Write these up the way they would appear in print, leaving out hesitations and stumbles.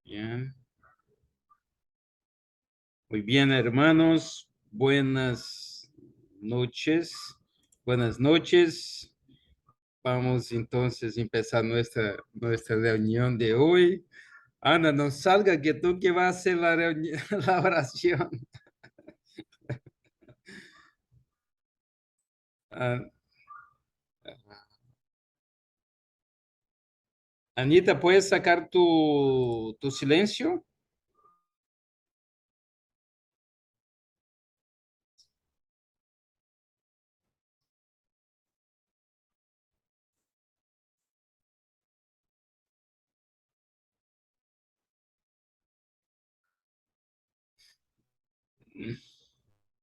Bien. Muy bien, hermanos. Buenas noches. Buenas noches. Vamos entonces a empezar nuestra reunión de hoy. Ana, no salga que tú que vas a hacer la reunión, la oración. Ah, Anita, ¿puedes sacar tu silencio?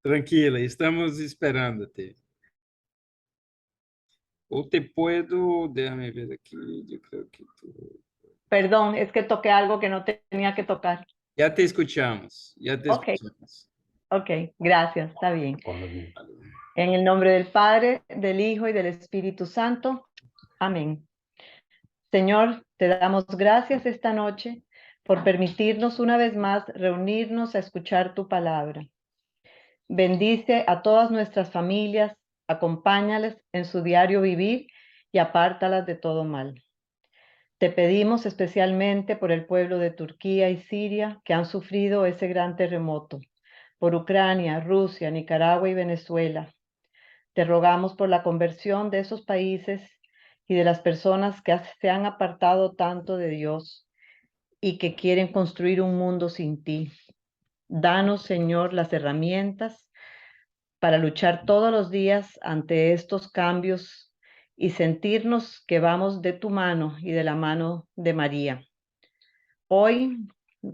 Tranquila, estamos esperándote. O te puedo, déjame ver aquí, yo creo que tú... Perdón, es que toqué algo que no tenía que tocar. Ya te escuchamos, ya te Ok, escuchamos. ok, gracias, está bien. En el nombre del Padre, del Hijo y del Espíritu Santo. Amén. Señor, te damos gracias esta noche por permitirnos una vez más reunirnos a escuchar tu palabra. Bendice a todas nuestras familias, acompáñales en su diario vivir y apártalas de todo mal. Te pedimos especialmente por el pueblo de Turquía y Siria que han sufrido ese gran terremoto, por Ucrania, Rusia, Nicaragua y Venezuela. Te rogamos por la conversión de esos países y de las personas que se han apartado tanto de Dios y que quieren construir un mundo sin ti. Danos, Señor, las herramientas para luchar todos los días ante estos cambios y sentirnos que vamos de tu mano y de la mano de María. Hoy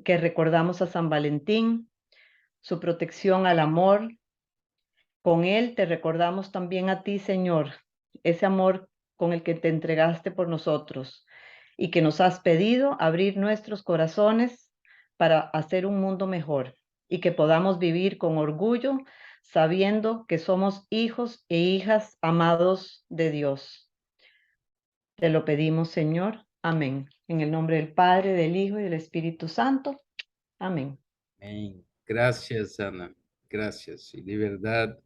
que recordamos a San Valentín, su protección al amor, con él te recordamos también a ti, Señor, ese amor con el que te entregaste por nosotros y que nos has pedido abrir nuestros corazones para hacer un mundo mejor y que podamos vivir con orgullo sabiendo que somos hijos e hijas amados de Dios. Te lo pedimos, Señor. Amén. En el nombre del Padre, del Hijo y del Espíritu Santo. Amén. Amén. Gracias, Ana. Gracias. Y de verdad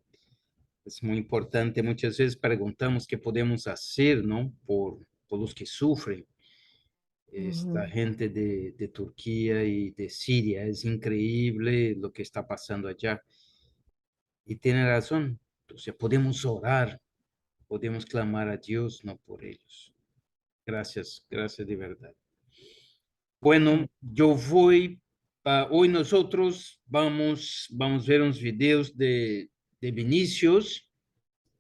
es muy importante. Muchas veces preguntamos qué podemos hacer, ¿no? Por los que sufren. Esta gente de Turquía y de Siria. Es increíble lo que está pasando allá. Y tiene razón. Entonces podemos orar, podemos clamar a Dios, no por ellos. Gracias, gracias de verdad. Bueno, yo voy, hoy nosotros vamos a ver unos videos de Vinicius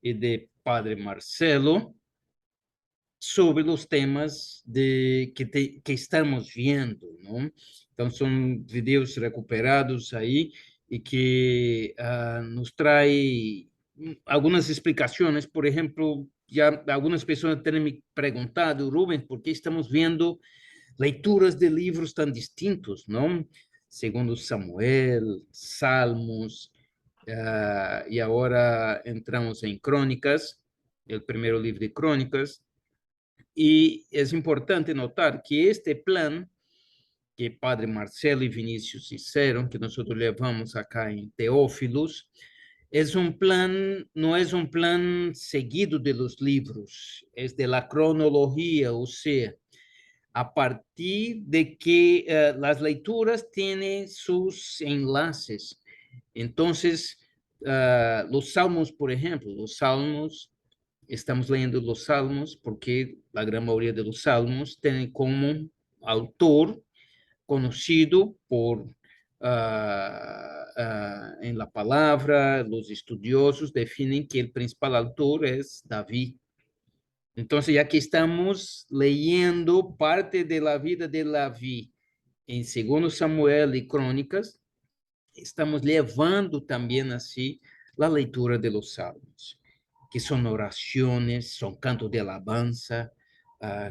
y de Padre Marcelo sobre los temas que estamos viendo, ¿no? Entonces son videos recuperados ahí y que nos trae algunas explicaciones. Por ejemplo, ya algunas personas tienen me preguntado, Rubén, ¿por qué estamos viendo leituras de livros tão distintos, não? Segundo Samuel, Salmos, e agora entramos em Crônicas, o primeiro livro de Crônicas, e é importante notar que este plan que Padre Marcelo e Vinícius fizeram, que nós levamos acá em Teófilos, é plan, não é plan seguido de los livros, é de la cronologia, ou seja, a partir de que las lecturas tienen sus enlaces. Entonces, los salmos, por ejemplo, los salmos, estamos leyendo los salmos porque la gran mayoría de los salmos tienen como autor conocido por en la palabra, los estudiosos definen que el principal autor es David. Entonces, ya que estamos leyendo parte de la vida de Davi en Segundo Samuel y Crónicas, estamos llevando también así la lectura de los salmos, que son oraciones, son cantos de alabanza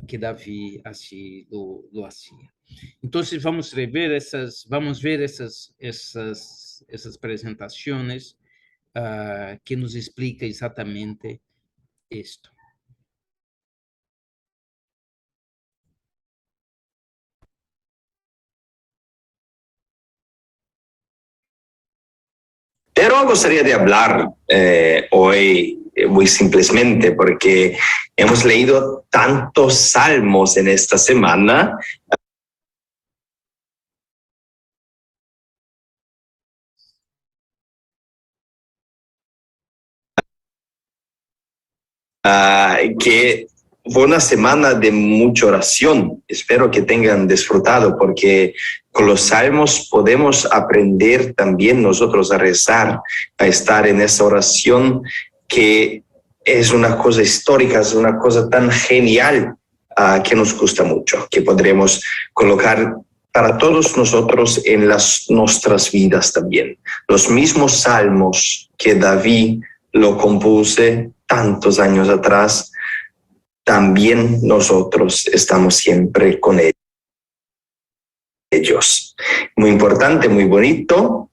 que Davi así lo hacía. Entonces, vamos ver esas presentaciones que nos explica exactamente esto. Pero gustaría de hablar hoy muy simplemente porque hemos leído tantos salmos en esta semana. Que fue una semana de mucha oración. Espero que tengan disfrutado porque con los salmos podemos aprender también nosotros a rezar, a estar en esa oración que es una cosa histórica, es una cosa tan genial que nos gusta mucho, que podremos colocar para todos nosotros en nuestras vidas también. Los mismos salmos que David lo compuse tantos años atrás, también nosotros estamos siempre con ellos. Muy importante, muy bonito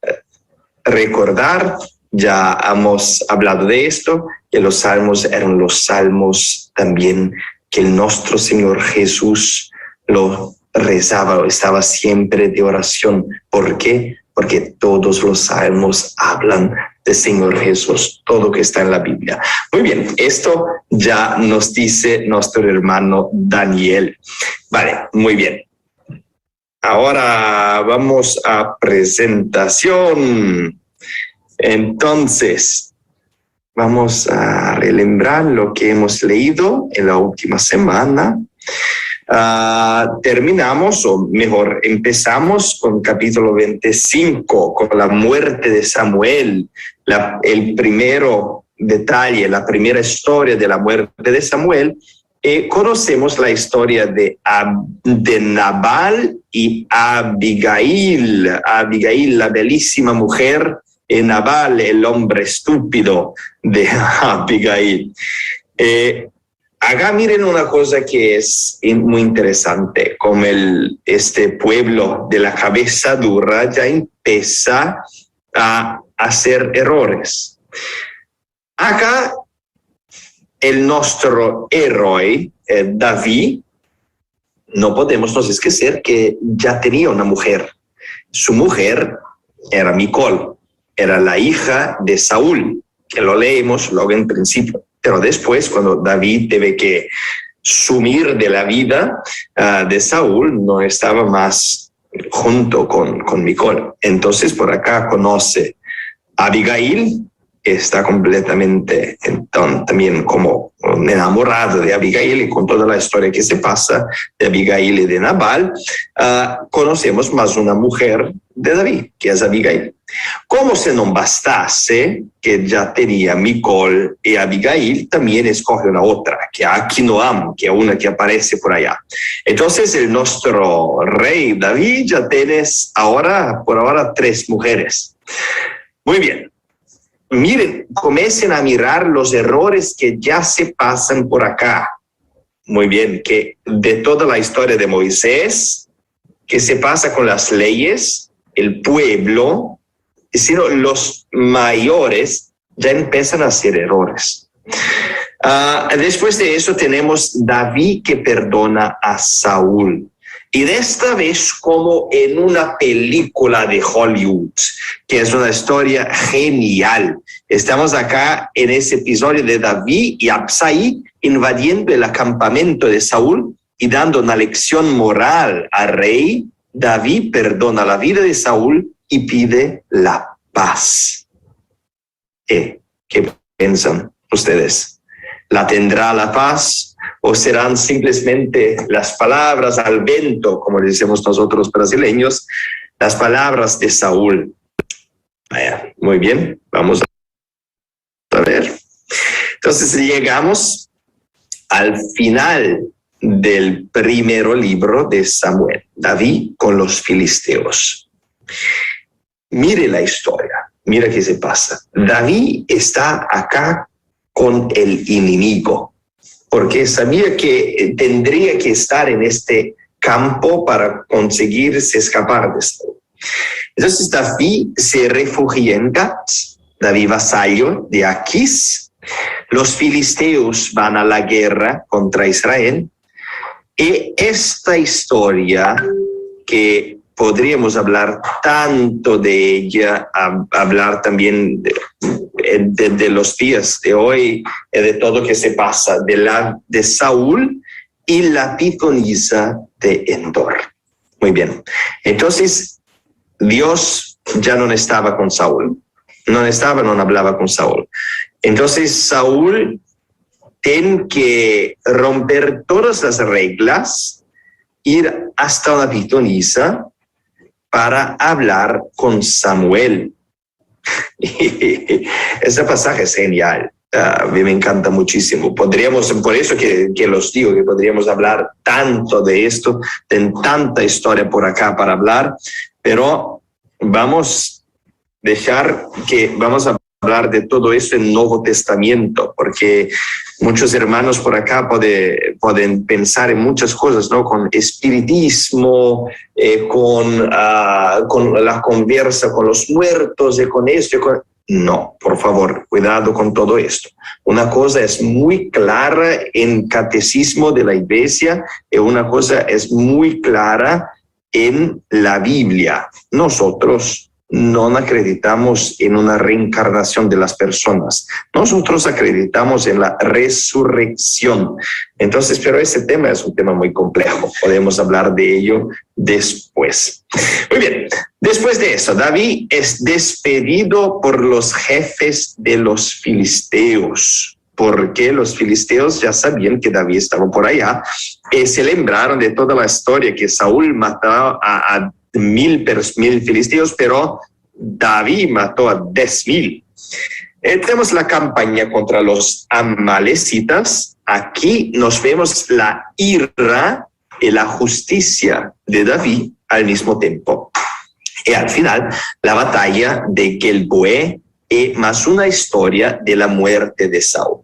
recordar, ya hemos hablado de esto, que los salmos eran los salmos también que nuestro Señor Jesús lo rezaba, estaba siempre de oración. ¿Por qué? Porque todos los salmos hablan del Señor Jesús, todo que está en la Biblia. Muy bien, esto ya nos dice nuestro hermano Daniel. Vale, muy bien. Ahora vamos a presentación. Entonces, vamos a relembrar lo que hemos leído en la última semana. Terminamos, o mejor, empezamos con capítulo 25, con la muerte de Samuel, el primero detalle, la primera historia de la muerte de Samuel. Conocemos la historia de Nabal y Abigail. Abigail, la bellísima mujer, y Nabal, el hombre estúpido de Abigail. Acá miren una cosa que es muy interesante, como este pueblo de la cabeza dura ya empieza a hacer errores. Acá nuestro héroe, David, no podemos nos esquecer que ya tenía una mujer. Su mujer era Micol, era la hija de Saúl, que lo leemos luego en principio. Pero después, cuando David debe que sumir de la vida de Saúl, no estaba más junto con Micol. Entonces, por acá conoce a Abigail, que está completamente también como enamorado de Abigail, y con toda la historia que se pasa de Abigail y de Nabal, conocemos más una mujer de David, que es Abigail. Como si no bastase que ya tenía Micol y Abigail, también escoge una otra, que es Ahinoam, que es una que aparece por allá. Entonces, nuestro rey David ya tienes por ahora 3 mujeres. Muy bien. Miren, comiencen a mirar los errores que ya se pasan por acá. Muy bien, que de toda la historia de Moisés, que se pasa con las leyes, el pueblo, sino los mayores ya empiezan a hacer errores. Después de eso tenemos David que perdona a Saúl. Y de esta vez como en una película de Hollywood, que es una historia genial. Estamos acá en ese episodio de David y Absai invadiendo el campamento de Saúl y dando una lección moral al rey. David perdona la vida de Saúl y pide la paz. ¿Qué piensan ustedes? ¿La tendrá la paz? ¿O serán simplemente las palabras al viento, como decimos nosotros brasileños, las palabras de Saúl? Muy bien, vamos a ver. Entonces llegamos al final del primer libro de Samuel, David con los filisteos. Mire la historia, mira qué se pasa. David está acá con el enemigo, porque sabía que tendría que estar en este campo para conseguirse escapar de esto. Entonces David se refugia en Gat, David vasallo de Aquis. Los filisteos van a la guerra contra Israel. Y esta historia que podríamos hablar tanto de ella, hablar también de los días de hoy, de todo lo que se pasa, de Saúl y la pitonisa de Endor. Muy bien. Entonces, Dios ya no estaba con Saúl. No hablaba con Saúl. Entonces, Saúl tiene que romper todas las reglas, ir hasta una pitonisa para hablar con Samuel. Ese pasaje es genial. A mí me encanta muchísimo. Podríamos, por eso que los digo que podríamos hablar tanto de esto, de tanta historia por acá para hablar, pero vamos a hablar de todo eso en el Nuevo Testamento, porque muchos hermanos por acá pueden pensar en muchas cosas, ¿no? Con espiritismo, con la conversa con los muertos, y con esto. No, por favor, cuidado con todo esto. Una cosa es muy clara en catecismo de la Iglesia y una cosa es muy clara en la Biblia. Nosotros no acreditamos en una reencarnación de las personas. Nosotros acreditamos en la resurrección. Entonces, pero ese tema es un tema muy complejo. Podemos hablar de ello después. Muy bien. Después de eso, David es despedido por los jefes de los filisteos, porque los filisteos ya sabían que David estaba por allá y se lembraron de toda la historia que Saúl mató a 1,000 filisteos, pero David mató a 10,000. Tenemos la campaña contra los amalecitas. Aquí nos vemos la ira y la justicia de David al mismo tiempo. Y al final, la batalla de Gilboa y más una historia de la muerte de Saúl.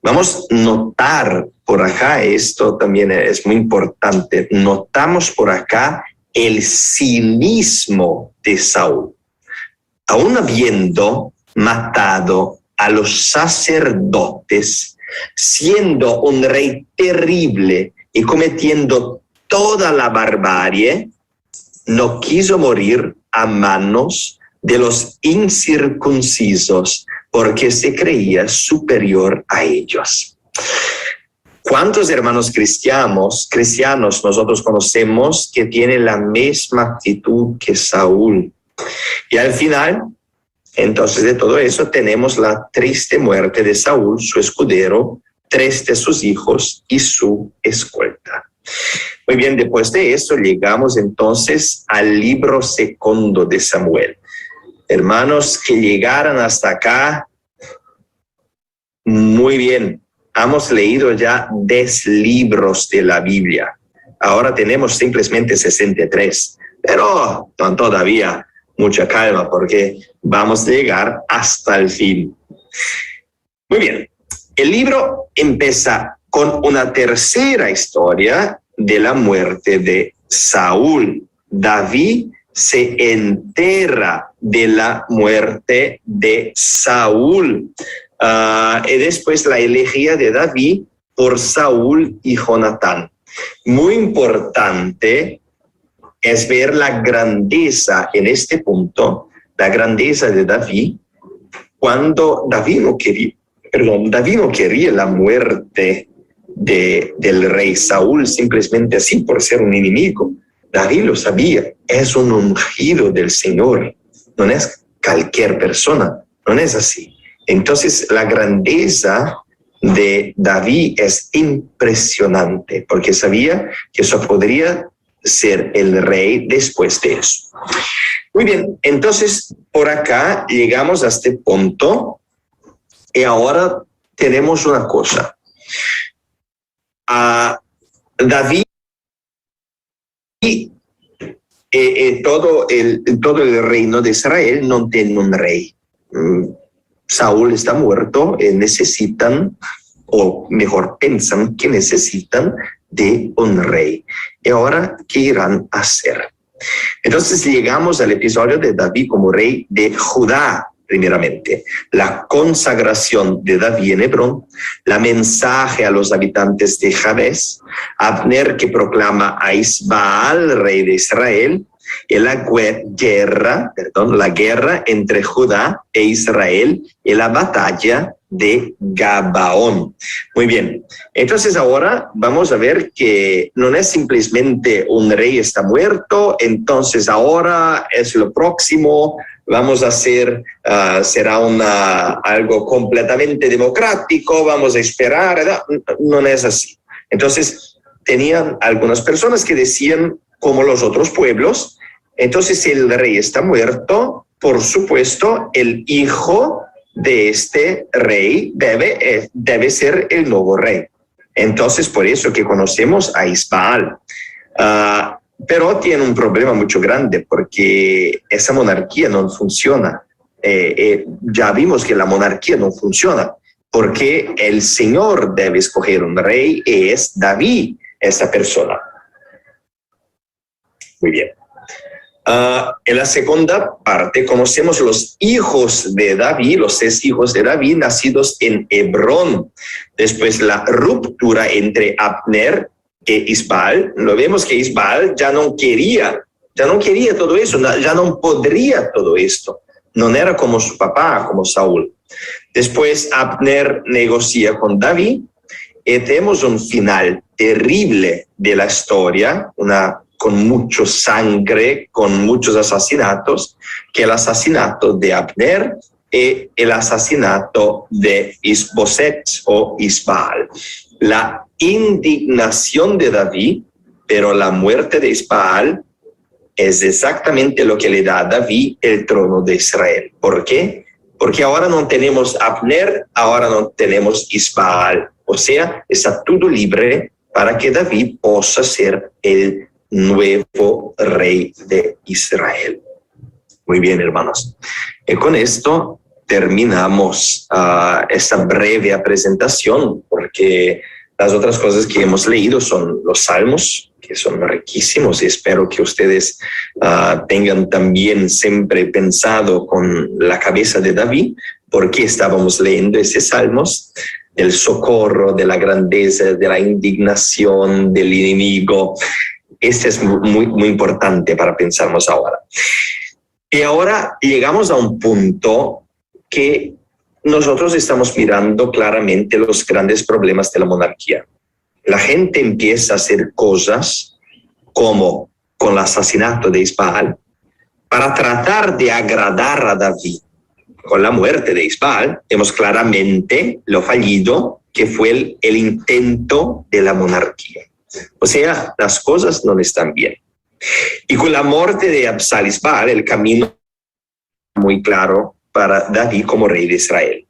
Vamos a notar por acá, esto también es muy importante, notamos por acá el cinismo de Saúl. Aún habiendo matado a los sacerdotes, siendo un rey terrible y cometiendo toda la barbarie, no quiso morir a manos de los incircuncisos porque se creía superior a ellos. ¿Cuántos hermanos cristianos nosotros conocemos que tienen la misma actitud que Saúl? Y al final, entonces de todo eso, tenemos la triste muerte de Saúl, su escudero, 3 de sus hijos y su escolta. Muy bien, después de eso llegamos entonces al libro segundo de Samuel. Hermanos que llegaran hasta acá, muy bien. Hemos leído ya 10 libros de la Biblia. Ahora tenemos simplemente 63, pero todavía mucha calma porque vamos a llegar hasta el fin. Muy bien, el libro empieza con una tercera historia de la muerte de Saúl. David se entera de la muerte de Saúl. Y después la elegía de David por Saúl y Jonatán. Muy importante es ver la grandeza en este punto, la grandeza de David, cuando David no quería la muerte del rey Saúl simplemente así por ser un enemigo. David lo sabía, es un ungido del Señor, no es cualquier persona, no es así. Entonces la grandeza de David es impresionante porque sabía que eso podría ser el rey después de eso. Muy bien, entonces por acá llegamos a este punto y ahora tenemos una cosa. David y todo el reino de Israel no tiene un rey. Saúl está muerto y necesitan, o mejor piensan que necesitan de un rey. Y ahora, ¿qué irán a hacer? Entonces llegamos al episodio de David como rey de Judá, primeramente. La consagración de David en Hebrón, la mensaje a los habitantes de Jabes, Abner que proclama a Isbaal, rey de Israel, y la guerra entre Judá e Israel y la batalla de Gabaón. Muy bien, entonces ahora vamos a ver que no es simplemente un rey está muerto, entonces ahora es lo próximo, vamos a hacer, será algo completamente democrático, vamos a esperar, no es así. Entonces tenían algunas personas que decían, como los otros pueblos, entonces si el rey está muerto, por supuesto el hijo de este rey debe ser el nuevo rey. Entonces, por eso que conocemos a Isbaal. Pero tiene un problema mucho grande porque esa monarquía no funciona. Ya vimos que la monarquía no funciona porque el Señor debe escoger un rey y es David esa persona. Muy bien. En la segunda parte conocemos los hijos de David, los 6 hijos de David nacidos en Hebrón. Después la ruptura entre Abner e Isbaal. Lo vemos que Isbaal ya no quería todo eso, ya no podría todo esto. No era como su papá, como Saúl. Después Abner negocia con David y tenemos un final terrible de la historia, con mucha sangre, con muchos asesinatos, que el asesinato de Abner y el asesinato de Isboset o Isbaal. La indignación de David, pero la muerte de Isbaal es exactamente lo que le da a David el trono de Israel. ¿Por qué? Porque ahora no tenemos Abner, ahora no tenemos Isbaal. O sea, está todo libre para que David pueda ser el nuevo rey de Israel. Muy bien, hermanos. Y con esto terminamos esta breve presentación, porque las otras cosas que hemos leído son los salmos, que son riquísimos, y espero que ustedes tengan también siempre pensado con la cabeza de David, porque estábamos leyendo esos salmos, del socorro, de la grandeza, de la indignación del enemigo. Este es muy, muy importante para pensarnos ahora. Y ahora llegamos a un punto que nosotros estamos mirando claramente los grandes problemas de la monarquía. La gente empieza a hacer cosas como con el asesinato de Isbaal para tratar de agradar a David. Con la muerte de Isbaal vemos claramente lo fallido que fue el intento de la monarquía. O sea, las cosas no están bien. Y con la muerte de Absal-Isbaal, el camino muy claro para David como rey de Israel.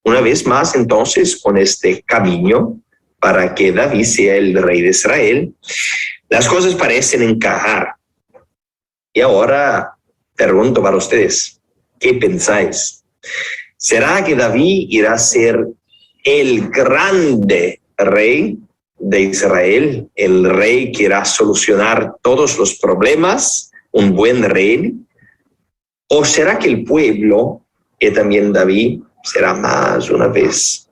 Una vez más, entonces, con este camino para que David sea el rey de Israel, las cosas parecen encajar. Y ahora pregunto para ustedes, ¿qué pensáis? ¿Será que David irá a ser el grande rey de Israel, el rey que irá a solucionar todos los problemas, un buen rey? ¿O será que el pueblo, y también David, será más una vez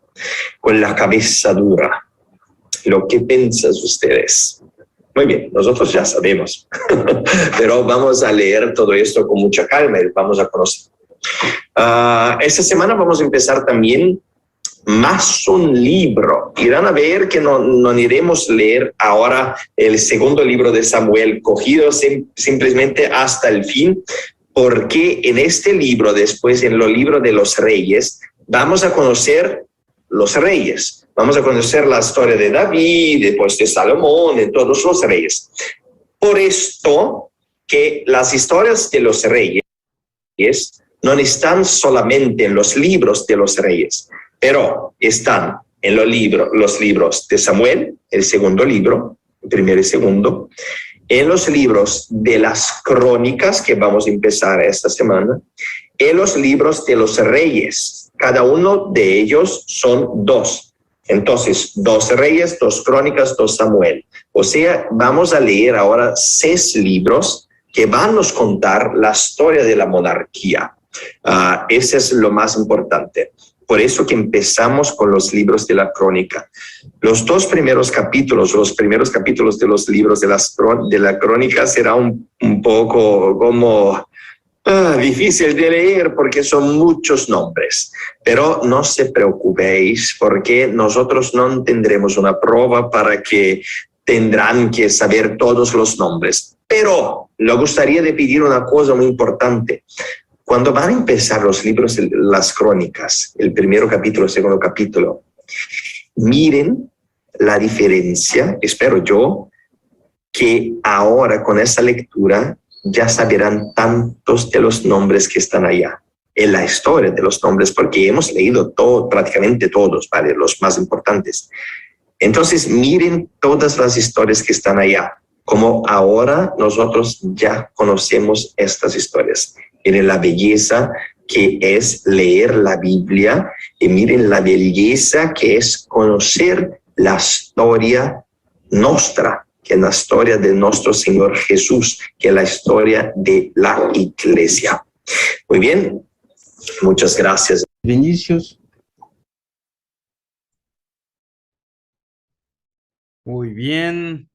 con la cabeza dura? ¿Lo que piensan ustedes? Muy bien, nosotros ya sabemos, pero vamos a leer todo esto con mucha calma y vamos a conocer. Esta semana vamos a empezar también más un libro. Irán a ver que no iremos a leer ahora el segundo libro de Samuel, cogido simplemente hasta el fin, porque en este libro, después en los libros de los reyes, vamos a conocer los reyes. Vamos a conocer la historia de David, después de Salomón, de todos los reyes. Por esto que las historias de los reyes no están solamente en los libros de los reyes, pero están en los libros de Samuel, el segundo libro, el primero y segundo, en los libros de las crónicas, que vamos a empezar esta semana, en los libros de los reyes. Cada uno de ellos son 2. Entonces, 2 reyes, 2 crónicas, 2 Samuel. O sea, vamos a leer ahora 6 libros que van a nos contar la historia de la monarquía. Ese es lo más importante. Por eso que empezamos con los libros de la crónica. Los dos primeros capítulos de los libros de la crónica será un poco como difícil de leer porque son muchos nombres. Pero no se preocupéis porque nosotros no tendremos una prueba para que tendrán que saber todos los nombres. Pero me gustaría de pedir una cosa muy importante. Cuando van a empezar los libros, las crónicas, el primero capítulo, el segundo capítulo, miren la diferencia, espero yo, que ahora con esta lectura ya sabrán tantos de los nombres que están allá, en la historia de los nombres, porque hemos leído prácticamente todos, ¿vale? Los más importantes. Entonces, miren todas las historias que están allá, como ahora nosotros ya conocemos estas historias. Miren la belleza que es leer la Biblia y miren la belleza que es conocer la historia nuestra, que es la historia de nuestro Señor Jesús, que es la historia de la Iglesia. Muy bien, muchas gracias. Vinicius. Muy bien.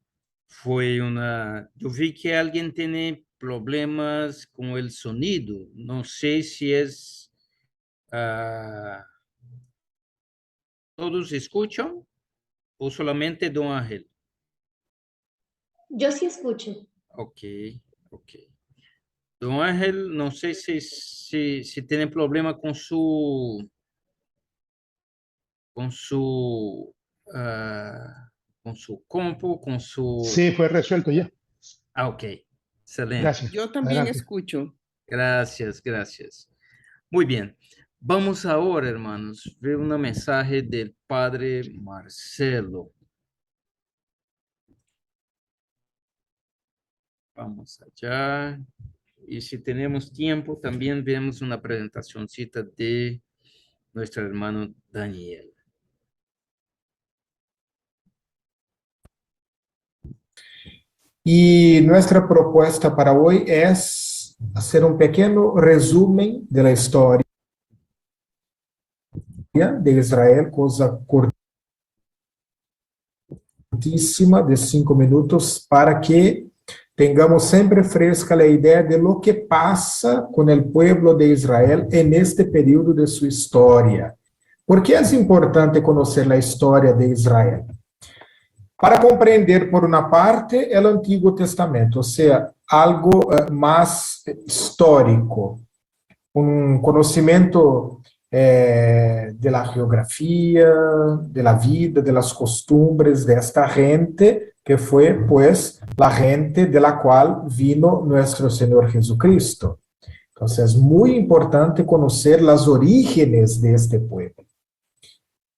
Yo vi que alguien tiene problemas con el sonido. No sé si es... ¿todos escuchan o solamente Don Ángel? Yo sí escucho. Ok. Don Ángel, no sé si tiene problema con su compu, con su... Sí, fue resuelto ya. Ok, excelente. Gracias. Yo también Adelante. escucho. Gracias. Muy bien. Vamos ahora, hermanos, ver una mensaje del Padre Marcelo. Vamos allá. Y si tenemos tiempo, también vemos una presentacioncita de nuestro hermano Daniel. Y nuestra propuesta para hoy es hacer un pequeño resumen de la historia de Israel, cosa cortísima de 5 minutos, para que tengamos siempre fresca la idea de lo que pasa con el pueblo de Israel en este periodo de su historia. ¿Por qué es importante conocer la historia de Israel? Para compreender, por una parte, el Antiguo Testamento, o sea, algo más histórico, un conocimiento de la geografía, de la vida, de las costumbres de esta gente, que fue, pues, la gente de la cual vino nuestro Señor Jesucristo. Entonces, es muy importante conocer los orígenes de este pueblo.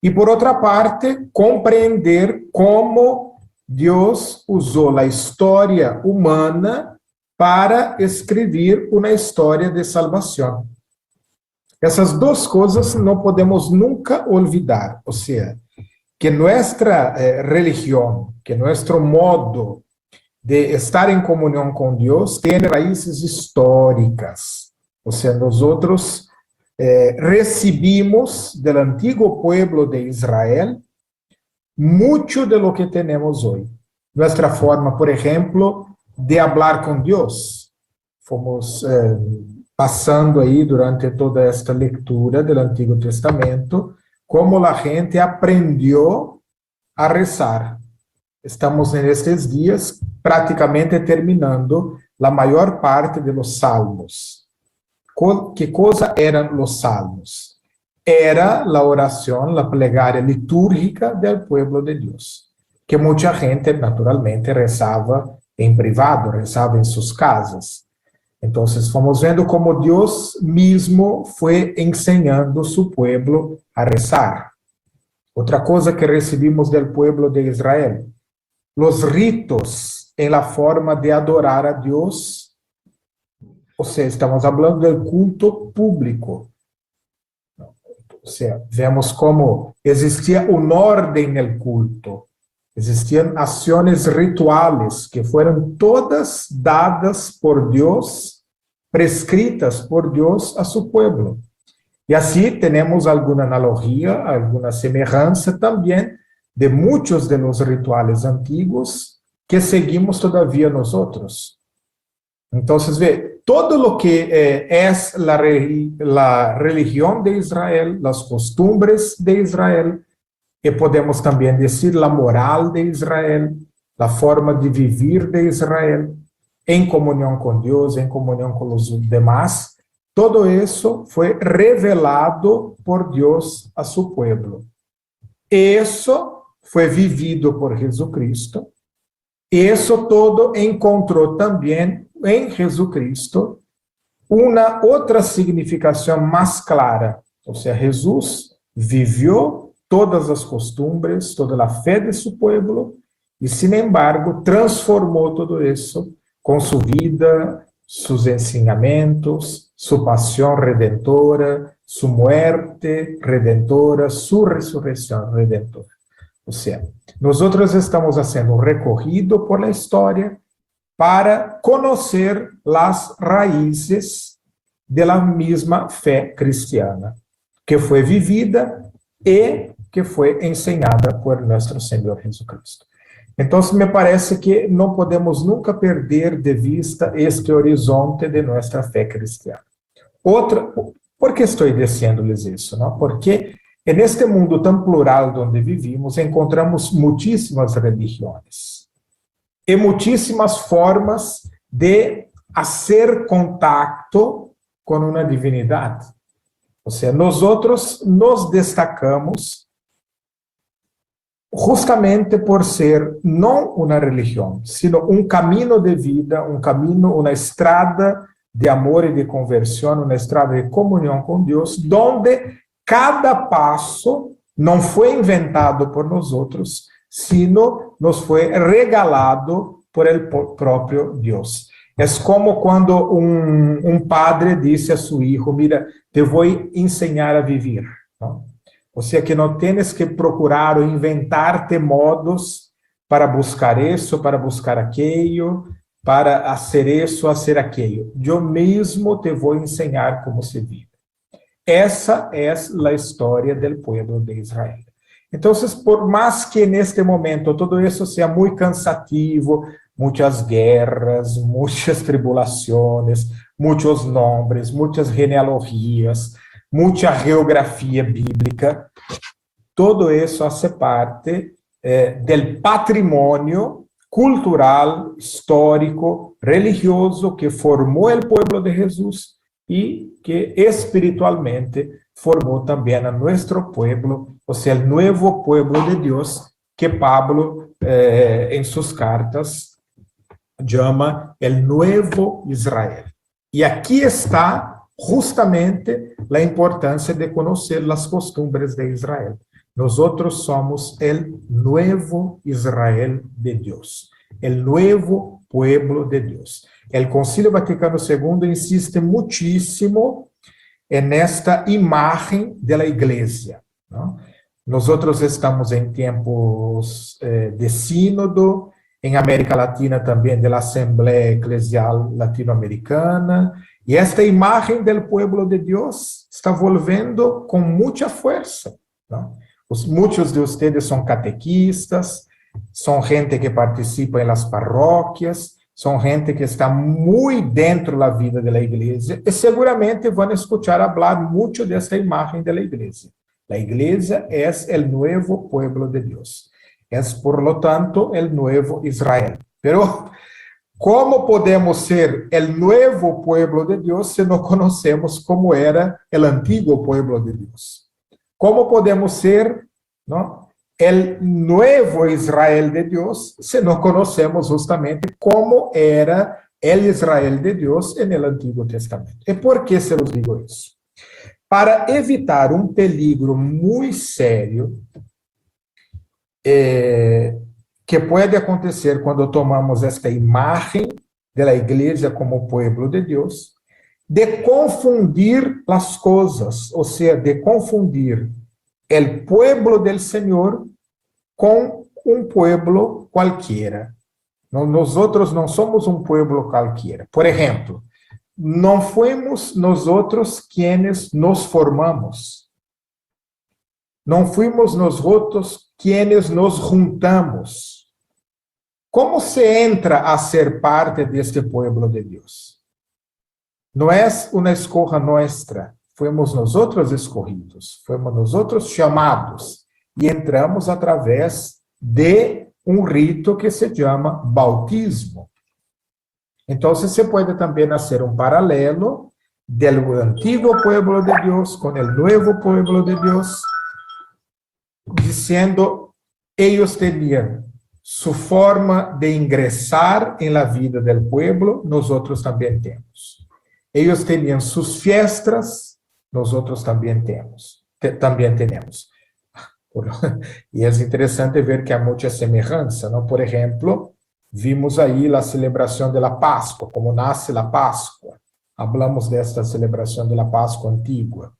Y por otra parte, comprender cómo Dios usó la historia humana para escribir una historia de salvación. Essas duas coisas não podemos nunca olvidar, ou seja, que nossa religião, que nosso modo de estar em comunhão com Deus tem raízes históricas, ou seja, nós recebimos do antigo pueblo de Israel muito de lo que temos hoje. Nossa forma, por exemplo, de falar com Deus. Fomos passando aí durante toda esta leitura do Antigo Testamento, como a gente aprendeu a rezar. Estamos nestes dias praticamente terminando a maior parte dos salmos. Que coisa eram os salmos? Era a oração, a plegária litúrgica do povo de Deus, que muita gente, naturalmente, rezava em privado, rezava em suas casas. Então, fomos vendo como Deus mesmo foi ensinando seu povo a rezar. Outra coisa que recebimos do povo de Israel, os ritos em la forma de adorar a Deus. Ou seja, estamos falando do culto público. Ou seja, vemos como existia uma ordem no culto. Existiam ações rituais que foram todas dadas por Deus, prescritas por Deus a seu povo. Y así tenemos alguna analogía, alguna semejanza también de muchos de los rituales antiguos que seguimos todavía nosotros. Entonces, ve, todo lo que es la religión de Israel, las costumbres de Israel, y podemos también decir la moral de Israel, la forma de vivir de Israel, en comunión con Dios, en comunión con los demás, todo eso fue revelado por Dios a su pueblo. Eso fue vivido por Jesucristo. Eso todo encontró también en Jesucristo una otra significación más clara. O sea, Jesús vivió todas las costumbres, toda la fe de su pueblo, y sin embargo transformó todo eso con su vida, sus enseñamientos, su pasión redentora, su muerte redentora, su resurrección redentora. O sea, nosotros estamos haciendo un recorrido por la historia para conocer las raíces de la misma fe cristiana, que fue vivida y que fue enseñada por nuestro Señor Jesucristo. Entonces, me parece que no podemos nunca perder de vista este horizonte de nuestra fe cristiana. ¿Por qué estoy diciéndoles eso? ¿No? Porque en este mundo tan plural donde vivimos, encontramos muchísimas religiones y muchísimas formas de hacer contacto con una divinidad. O sea, nosotros nos destacamos justamente por ser no una religión, sino un camino de vida, un camino, una estrada de amor y de conversión, una estrada de comunión con Dios, donde cada paso não foi inventado por nós outros, sino nos foi regalado por el próprio Deus. É como quando um padre disse a seu filho, mira, te vou ensinar a viver. Não? Ou seja, que não tens que procurar ou inventar-te modos para buscar isso, para buscar aquilo, para fazer isso, fazer aquilo. Eu mesmo te vou ensinar como se vive. Essa é a história do povo de Israel. Então, por mais que neste momento todo isso seja muito cansativo, muitas guerras, muitas tribulações, muitos nomes, muitas genealogias, muita geografia bíblica, todo isso faz parte do patrimônio cultural, histórico, religioso que formou o povo de Jesus e que espiritualmente formou também a nosso povo, ou seja, o novo povo de Deus que Pablo em suas cartas chama o novo Israel. E aqui está justamente a importância de conhecer as costumbres de Israel. Nós somos o novo Israel de Deus, o novo povo de Deus. O Concílio Vaticano II insiste muitíssimo nesta imagem da Igreja. Nós estamos em tempos de sínodo, em América Latina também da Assembleia Eclesial Latino-Americana, e esta imagem do povo de Deus está volvendo com muita força. Muitos de vocês são catequistas, são gente que participa em las parroquias, são gente que está muito dentro da vida da igreja e seguramente vão escutar falar muito desta imagem da igreja. A igreja é o novo povo de Deus. É, por lo tanto, o novo Israel. Pero, como podemos ser o novo povo de Deus se não conhecemos como era o antigo povo de Deus? Como podemos ser o novo Israel de Deus se não conhecemos justamente como era o Israel de Deus no Antigo Testamento? E por que se los digo isso? Para evitar um peligro muito sério que pode acontecer quando tomamos esta imagem da igreja como povo de Deus, de confundir as coisas, ou seja, de confundir o povo do Senhor com um povo qualquer. Nós não somos um povo qualquer. Por exemplo, não fomos nós outros quienes nos formamos. Não fomos nós outros quienes nos juntamos. Como se entra a ser parte deste pueblo de Deus? Não é uma escolha nossa. Fomos nós outros escolhidos, fomos nós outros chamados e entramos através de um rito que se chama bautismo. Então, se pode também fazer um paralelo do antigo pueblo de Deus com o novo pueblo de Deus, dizendo, eles tinham sua forma de ingressar em la vida del pueblo, nós outros também temos. Eles tinham suas fiestas, nós outros também temos. Também temos. E é interessante ver que há muita semelhança, não? Por exemplo, vimos aí a celebração da Páscoa, como nasce a Páscoa. Hablamos desta celebração da Páscoa antiga.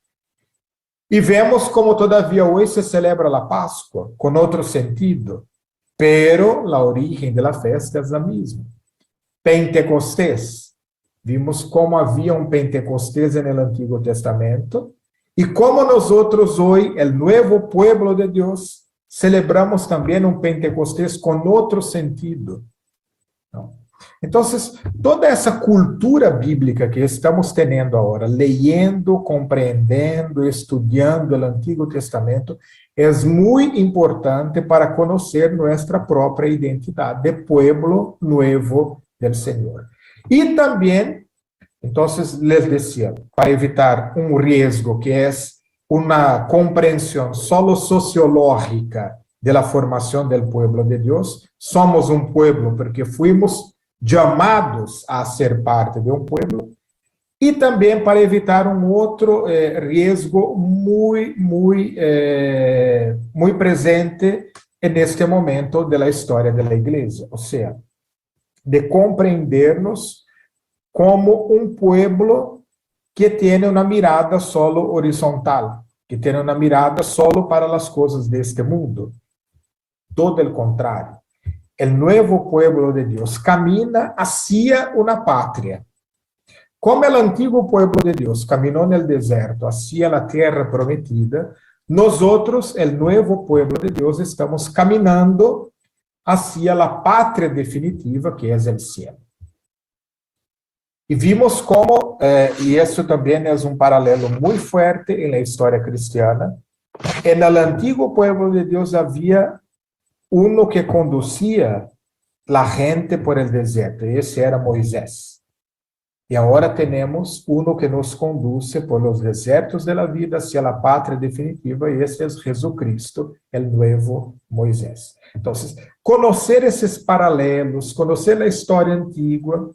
E vemos como todavia hoje se celebra a Páscoa, com outro sentido, pero a origem da festa é a mesma. Pentecostés. Vimos como havia um Pentecostés no Antigo Testamento, e como nós outros hoje, o novo pueblo de Deus, celebramos também um Pentecostés com outro sentido. Então, toda essa cultura bíblica que estamos tendo agora, lendo, compreendendo, estudando o Antigo Testamento, é muito importante para conhecer nossa própria identidade de pueblo nuevo del Senhor. E também, então, les decía, para evitar um risco que é uma compreensão solo sociológica de la formação del pueblo de Deus, somos um pueblo porque fuimos chamados a ser parte de um pueblo, e também para evitar um outro risco muito presente neste momento da história da igreja, ou seja, de compreendernos como um pueblo que tem uma mirada solo horizontal, que tem uma mirada solo para as coisas deste mundo. Todo o contrário. O novo pueblo de Deus camina hacia uma pátria. Como o antigo pueblo de Deus caminhou no deserto hacia a terra prometida, nós outros, o novo pueblo de Deus, estamos caminhando hacia a pátria definitiva, que é o céu. E vimos como, e isso também é um paralelo muito forte na história cristiana, no antigo pueblo de Deus havia uno que conduzia a gente por el deserto, e esse era Moisés. E agora temos uno que nos conduz por los desertos de la vida hacia la pátria definitiva, e esse é Jesucristo, o novo Moisés. Então, conhecer esses paralelos, conhecer a história antiga,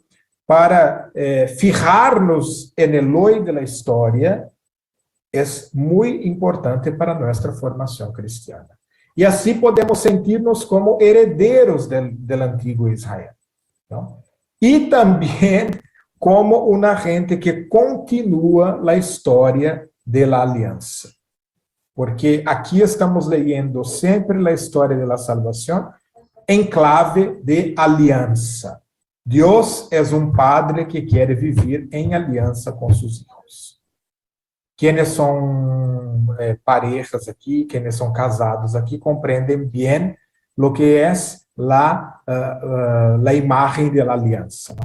para fijar-nos en el hoy de la história, é muito importante para nossa formação cristiana. E assim podemos sentir-nos como herdeiros do antigo Israel. Não? E também como uma gente que continua a história da aliança. Porque aqui estamos lendo sempre a história da salvação em clave de aliança. Deus é um padre que quer viver em aliança com seus filhos. Quienes são parejas aqui, quienes são casados aqui, compreendem bem o que é a imagem da aliança.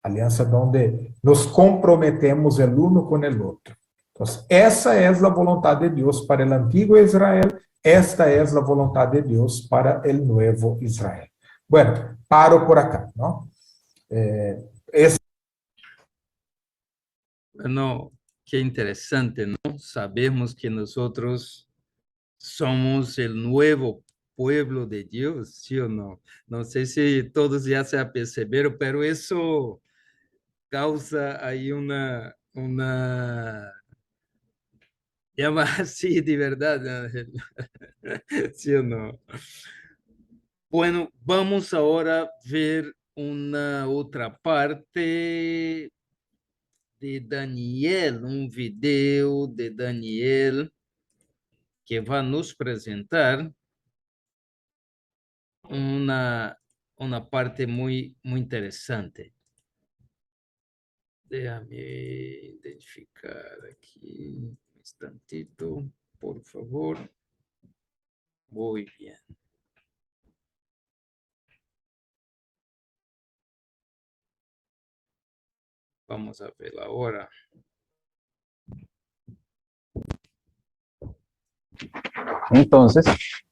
Aliança onde nos comprometemos el uno com el outro. Então, essa é a vontade de Deus para o antigo Israel, esta é a vontade de Deus para o novo Israel. Bueno, paro por acá, não? Bueno, qué interesante, ¿no? Sabemos que nosotros somos el nuevo pueblo de Dios, ¿sí o no? No sé si todos ya se apercibieron, pero eso causa ahí llama así de verdad, ¿sí o no? Bueno, vamos ahora a ver una otra parte de Daniel, um vídeo de Daniel que vai nos apresentar uma parte muito interessante. Déjame identificar aquí un instantito, por favor. Muy bien. Vamos a ver ahora. Entonces,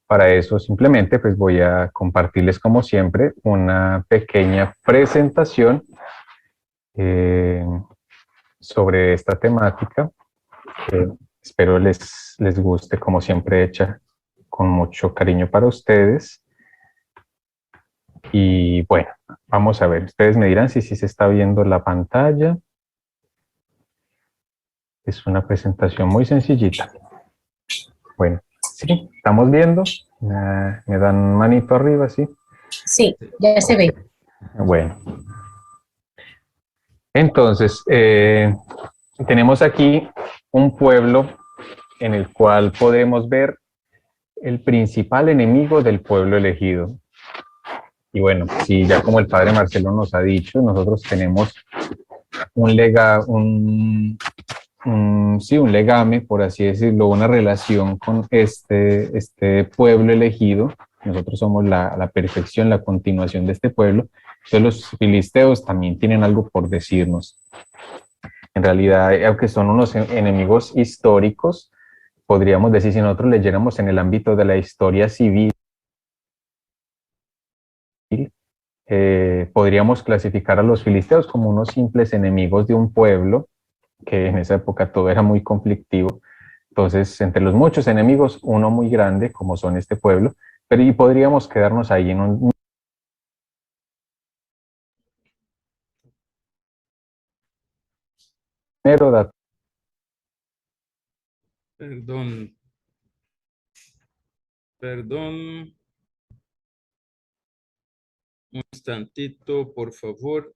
para eso simplemente pues voy a compartirles como siempre una pequeña presentación sobre esta temática. Espero les guste, como siempre, hecha con mucho cariño para ustedes. Y bueno, vamos a ver, ustedes me dirán si se está viendo la pantalla. Es una presentación muy sencillita. Bueno, sí, estamos viendo. Me dan manito arriba, ¿sí? Sí, ya se ve. Bueno. Entonces, tenemos aquí un pueblo en el cual podemos ver el principal enemigo del pueblo elegido. Y bueno, sí, ya como el padre Marcelo nos ha dicho, nosotros tenemos un legame, por así decirlo, una relación con este pueblo elegido. Nosotros somos la perfección, la continuación de este pueblo. Entonces los filisteos también tienen algo por decirnos. En realidad, aunque son unos enemigos históricos, podríamos decir, si nosotros leyéramos en el ámbito de la historia civil, podríamos clasificar a los filisteos como unos simples enemigos de un pueblo, que en esa época todo era muy conflictivo. Entonces, entre los muchos enemigos, uno muy grande, como son este pueblo, pero y podríamos quedarnos ahí en un mero dato. Perdón. Perdón. Un instantito, por favor.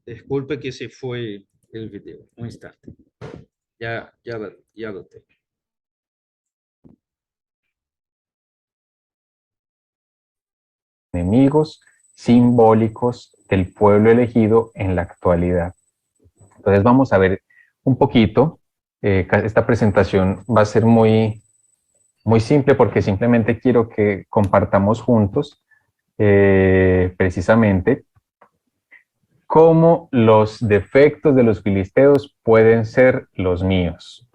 Disculpe que se fue el video. Un instante. Ya lo tengo. Enemigos simbólicos del pueblo elegido en la actualidad. Entonces vamos a ver un poquito. Esta presentación va a ser muy simple porque simplemente quiero que compartamos juntos precisamente cómo los defectos de los filisteos pueden ser los míos.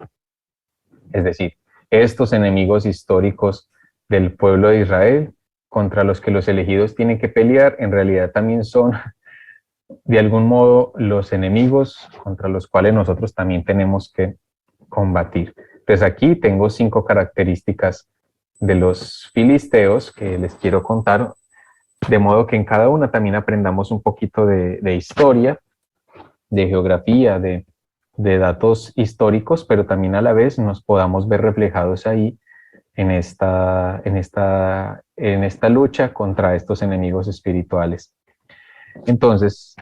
Es decir, estos enemigos históricos del pueblo de Israel contra los que los elegidos tienen que pelear, en realidad también son de algún modo los enemigos contra los cuales nosotros también tenemos que combatir. Entonces aquí tengo 5 características de los filisteos que les quiero contar, de modo que en cada una también aprendamos un poquito de historia, de geografía, de datos históricos, pero también a la vez nos podamos ver reflejados ahí en esta lucha contra estos enemigos espirituales. Entonces,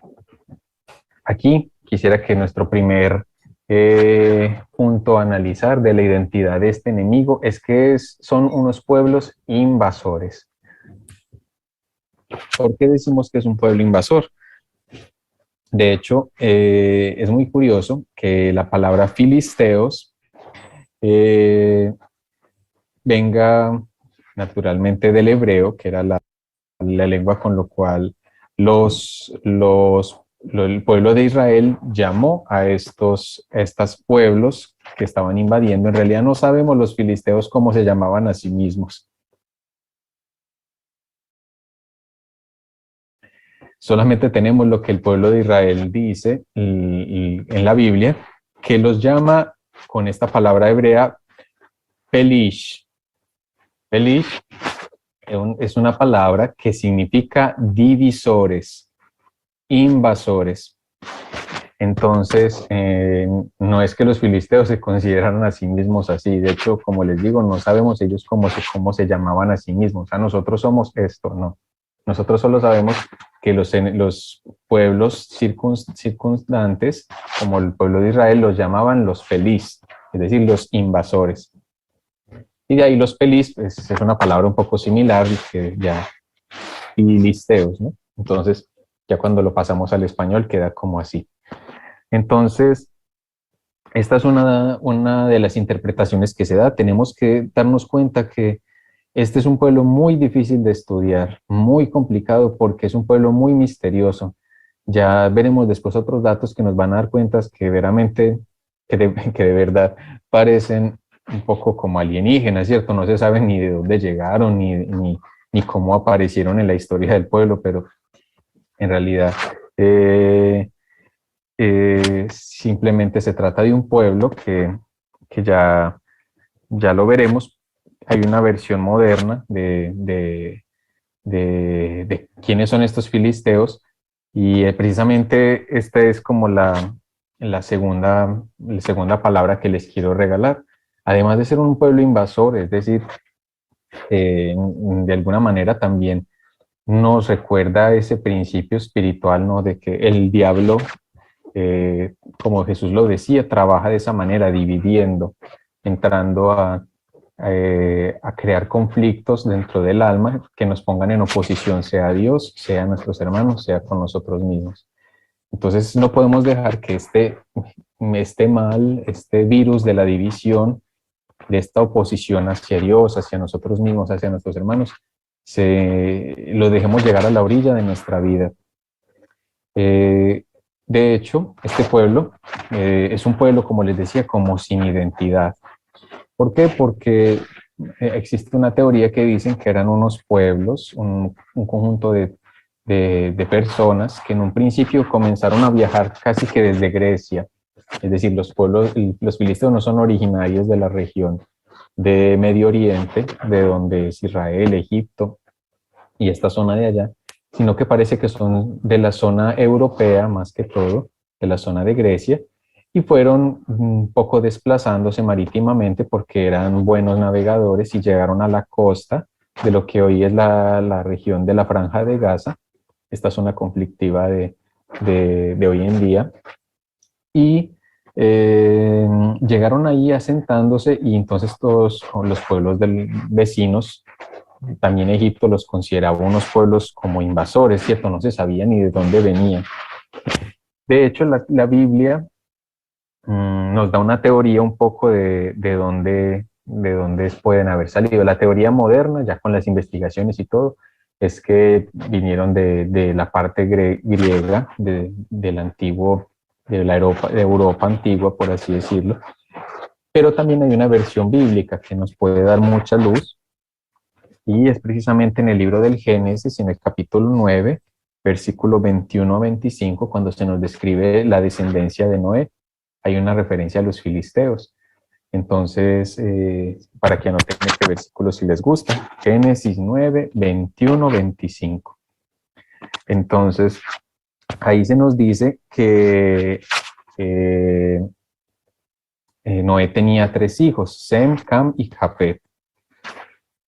aquí quisiera que nuestro primer punto a analizar de la identidad de este enemigo es que son unos pueblos invasores. ¿Por qué decimos que es un pueblo invasor? De hecho, es muy curioso que la palabra filisteos venga naturalmente del hebreo, que era la lengua con lo cual el pueblo de Israel llamó a estos pueblos que estaban invadiendo. En realidad no sabemos los filisteos cómo se llamaban a sí mismos. Solamente tenemos lo que el pueblo de Israel dice en la Biblia, que los llama con esta palabra hebrea pelish. Pelish es una palabra que significa divisores, invasores. Entonces, no es que los filisteos se consideraran a sí mismos así. De hecho, como les digo, no sabemos ellos cómo se llamaban a sí mismos. O sea, nosotros somos esto, no. Nosotros solo sabemos que los pueblos circundantes, como el pueblo de Israel, los llamaban los felís, es decir, los invasores. Y de ahí los pelís, pues, es una palabra un poco similar, que ya filisteos, ¿no? Entonces, ya cuando lo pasamos al español queda como así. Entonces, esta es una de las interpretaciones que se da. Tenemos que darnos cuenta que este es un pueblo muy difícil de estudiar, muy complicado porque es un pueblo muy misterioso. Ya veremos después otros datos que nos van a dar cuentas que veramente, que de verdad parecen un poco como alienígenas, ¿cierto? No se sabe ni de dónde llegaron, ni cómo aparecieron en la historia del pueblo, pero en realidad simplemente se trata de un pueblo que ya lo veremos. Hay una versión moderna de quiénes son estos filisteos, y precisamente esta es como la segunda palabra que les quiero regalar. Además de ser un pueblo invasor, es decir, de alguna manera también nos recuerda ese principio espiritual, ¿no? De que el diablo, como Jesús lo decía, trabaja de esa manera, dividiendo, entrando a crear conflictos dentro del alma que nos pongan en oposición, sea a Dios, sea a nuestros hermanos, sea con nosotros mismos. Entonces no podemos dejar que este mal, este virus de la división, de esta oposición hacia Dios, hacia nosotros mismos, hacia nuestros hermanos, lo dejemos llegar a la orilla de nuestra vida. De hecho, este pueblo es un pueblo, como les decía, como sin identidad. ¿Por qué? Porque existe una teoría que dicen que eran unos pueblos, un conjunto de personas que en un principio comenzaron a viajar casi que desde Grecia. Es decir, los filisteos no son originarios de la región de Medio Oriente, de donde es Israel, Egipto y esta zona de allá, sino que parece que son de la zona europea más que todo, de la zona de Grecia, y fueron un poco desplazándose marítimamente porque eran buenos navegadores y llegaron a la costa de lo que hoy es la región de la Franja de Gaza, esta zona conflictiva de hoy en día, y llegaron ahí asentándose, y entonces todos los pueblos vecinos, también Egipto los consideraba unos pueblos como invasores, ¿cierto? No se sabía ni de dónde venían. De hecho, la Biblia nos da una teoría un poco de dónde pueden haber salido. La teoría moderna, ya con las investigaciones y todo, es que vinieron de la parte griega, del antiguo, de Europa antigua, por así decirlo. Pero también hay una versión bíblica que nos puede dar mucha luz, y es precisamente en el libro del Génesis, en el capítulo 9, versículo 21 a 25, cuando se nos describe la descendencia de Noé. Hay una referencia a los filisteos. Entonces, para que anoten este versículo si les gusta, Génesis 9, 21, 25. Entonces, ahí se nos dice que Noé tenía 3 hijos, Sem, Cam y Japet.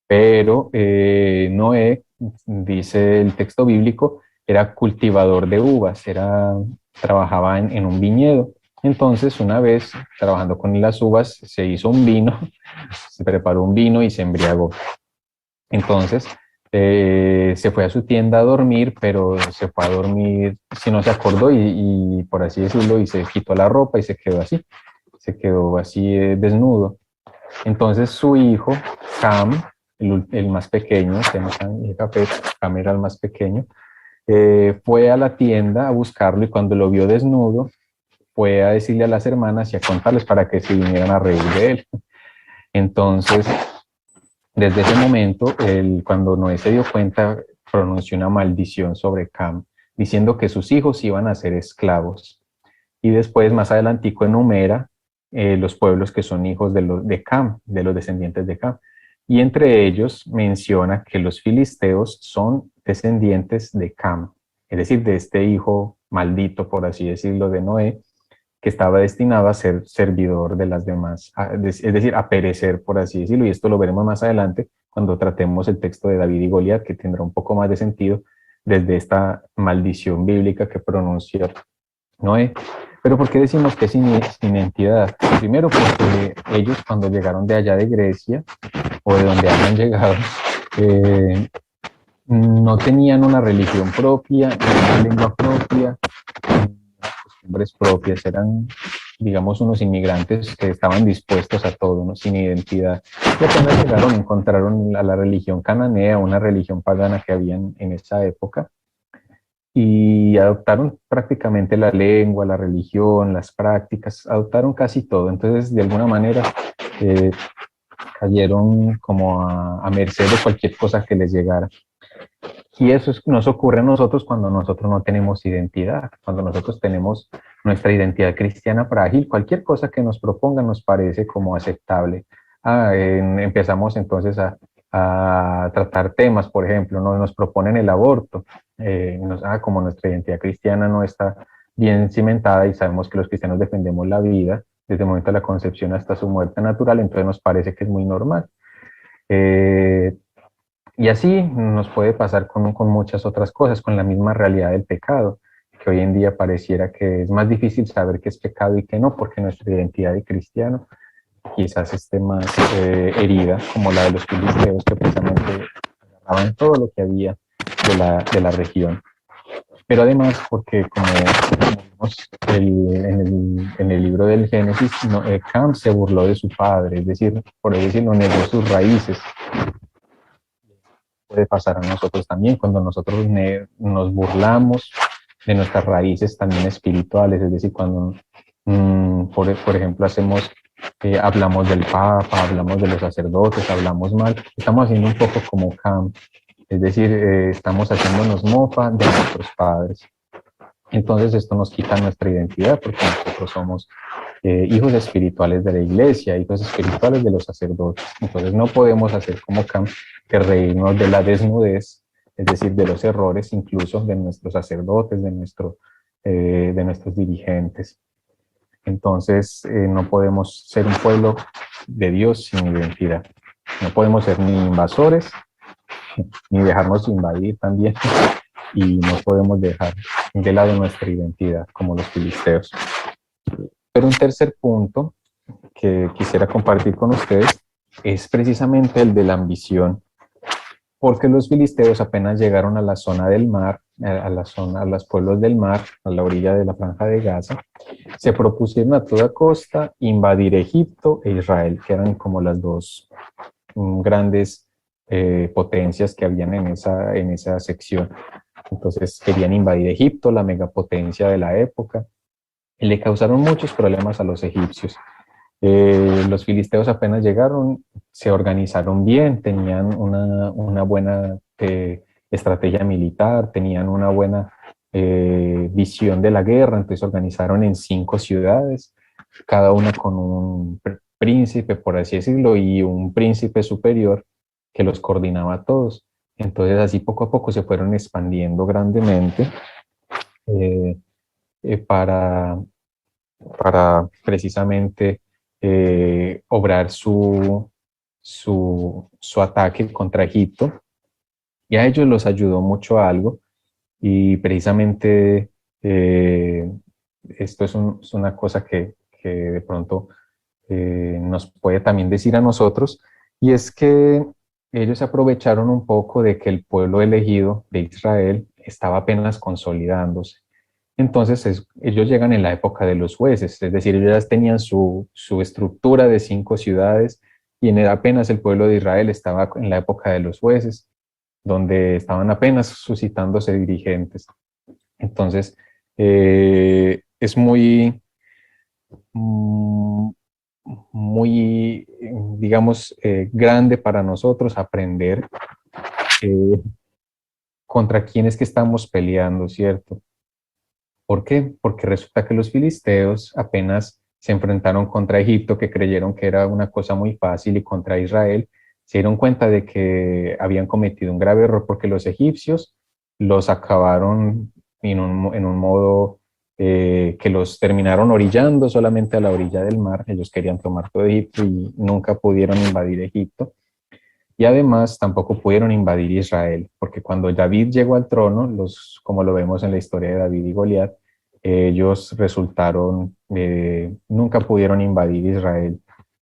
Pero Noé, dice el texto bíblico, era cultivador de uvas, trabajaba en un viñedo. Entonces, una vez trabajando con las uvas, se hizo un vino, se preparó un vino y se embriagó. Entonces, se fue a su tienda a dormir, pero se fue a dormir, si no se acordó, y por así decirlo, y se quitó la ropa y se quedó así desnudo. Entonces, su hijo, Cam, el más pequeño, Cam era el más pequeño, fue a la tienda a buscarlo, y cuando lo vio desnudo, fue a decirle a las hermanas y a contarles para que se vinieran a reír de él. Entonces, desde ese momento, cuando Noé se dio cuenta, pronunció una maldición sobre Cam, diciendo que sus hijos iban a ser esclavos. y después más adelantico enumera los pueblos que son hijos de Cam, de los descendientes de Cam. Y entre ellos menciona que los filisteos son descendientes de Cam, es decir, de este hijo maldito, por así decirlo, de Noé, que estaba destinado a ser servidor de las demás, es decir, a perecer, por así decirlo, y esto lo veremos más adelante cuando tratemos el texto de David y Goliat, que tendrá un poco más de sentido desde esta maldición bíblica que pronunció Noé. Pero ¿por qué decimos que es sin identidad? Primero porque ellos cuando llegaron de allá de Grecia, o de donde hayan llegado, no tenían una religión propia, una lengua propia, costumbres propias, eran, digamos, unos inmigrantes que estaban dispuestos a todo, ¿no? Sin identidad. Y apenas llegaron, encontraron a la religión cananea, una religión pagana que había en esa época, y adoptaron prácticamente la lengua, la religión, las prácticas, adoptaron casi todo. Entonces, de alguna manera, cayeron como a merced de cualquier cosa que les llegara. Y eso nos ocurre a nosotros cuando nosotros no tenemos identidad, cuando nosotros tenemos nuestra identidad cristiana frágil, cualquier cosa que nos propongan nos parece como aceptable. Empezamos entonces a tratar temas, por ejemplo, nos proponen el aborto, como nuestra identidad cristiana no está bien cimentada y sabemos que los cristianos defendemos la vida desde el momento de la concepción hasta su muerte natural, entonces nos parece que es muy normal. Y así nos puede pasar con muchas otras cosas, con la misma realidad del pecado, que hoy en día pareciera que es más difícil saber qué es pecado y qué no, porque nuestra identidad de cristiano quizás esté más herida, como la de los filisteos, que precisamente agarraban todo lo que había de la región. Pero además, porque como vimos en el libro del Génesis, Cam se burló de su padre, es decir, por decirlo, negó sus raíces. Puede pasar a nosotros también cuando nosotros nos burlamos de nuestras raíces también espirituales, es decir, cuando, por ejemplo, hablamos del Papa, hablamos de los sacerdotes, hablamos mal, estamos haciendo un poco como Cam, es decir, estamos haciéndonos mofa de nuestros padres. Entonces esto nos quita nuestra identidad porque nosotros somos hijos espirituales de la iglesia, hijos espirituales de los sacerdotes. Entonces no podemos hacer como Cam, que reírnos de la desnudez, es decir, de los errores incluso de nuestros sacerdotes, de nuestros dirigentes. Entonces no podemos ser un pueblo de Dios sin identidad. No podemos ser ni invasores, ni dejarnos invadir también, y no podemos dejar de lado nuestra identidad como los filisteos. Pero un tercer punto que quisiera compartir con ustedes es precisamente el de la ambición, porque los filisteos apenas llegaron a la zona del mar, a los pueblos del mar, a la orilla de la franja de Gaza, se propusieron a toda costa invadir Egipto e Israel, que eran como las dos grandes potencias que habían en esa sección. Entonces querían invadir Egipto, la megapotencia de la época, y le causaron muchos problemas a los egipcios. Los filisteos apenas llegaron, se organizaron bien, tenían una buena estrategia militar, tenían una buena visión de la guerra, entonces se organizaron en 5 ciudades, cada una con un príncipe, por así decirlo, y un príncipe superior que los coordinaba a todos. Entonces así poco a poco se fueron expandiendo grandemente para precisamente obrar su ataque contra Egipto, y a ellos los ayudó mucho algo, y precisamente esto es una cosa que de pronto nos puede también decir a nosotros, y es que ellos aprovecharon un poco de que el pueblo elegido de Israel estaba apenas consolidándose. Entonces ellos llegan en la época de los jueces, es decir, ellos ya tenían su estructura de 5 ciudades, y apenas el pueblo de Israel estaba en la época de los jueces, donde estaban apenas suscitándose dirigentes. Entonces es muy, digamos, grande para nosotros aprender contra quién es que estamos peleando, ¿cierto? ¿Por qué? Porque resulta que los filisteos apenas se enfrentaron contra Egipto, que creyeron que era una cosa muy fácil, y contra Israel, se dieron cuenta de que habían cometido un grave error porque los egipcios los acabaron en un modo que los terminaron orillando solamente a la orilla del mar. Ellos querían tomar todo Egipto y nunca pudieron invadir Egipto. Y además tampoco pudieron invadir Israel, porque cuando David llegó al trono, como lo vemos en la historia de David y Goliat, ellos resultaron, nunca pudieron invadir Israel,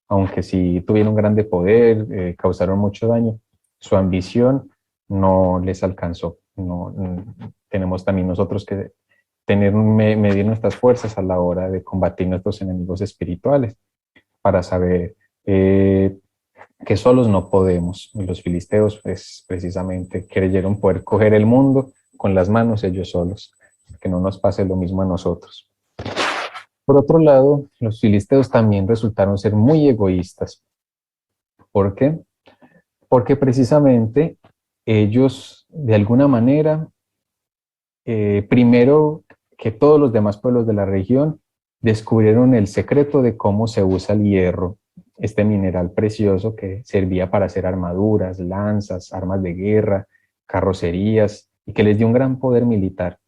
aunque sí tuvieron grande poder, causaron mucho daño, su ambición no les alcanzó. No, tenemos también nosotros que medir nuestras fuerzas a la hora de combatir nuestros enemigos espirituales, para saber que solos no podemos. Y los filisteos, pues, precisamente creyeron poder coger el mundo con las manos ellos solos, que no nos pase lo mismo a nosotros. Por otro lado, los filisteos también resultaron ser muy egoístas. ¿Por qué? Porque precisamente ellos, de alguna manera, primero que todos los demás pueblos de la región, descubrieron el secreto de cómo se usa el hierro, este mineral precioso que servía para hacer armaduras, lanzas, armas de guerra, carrocerías, y que les dio un gran poder militar.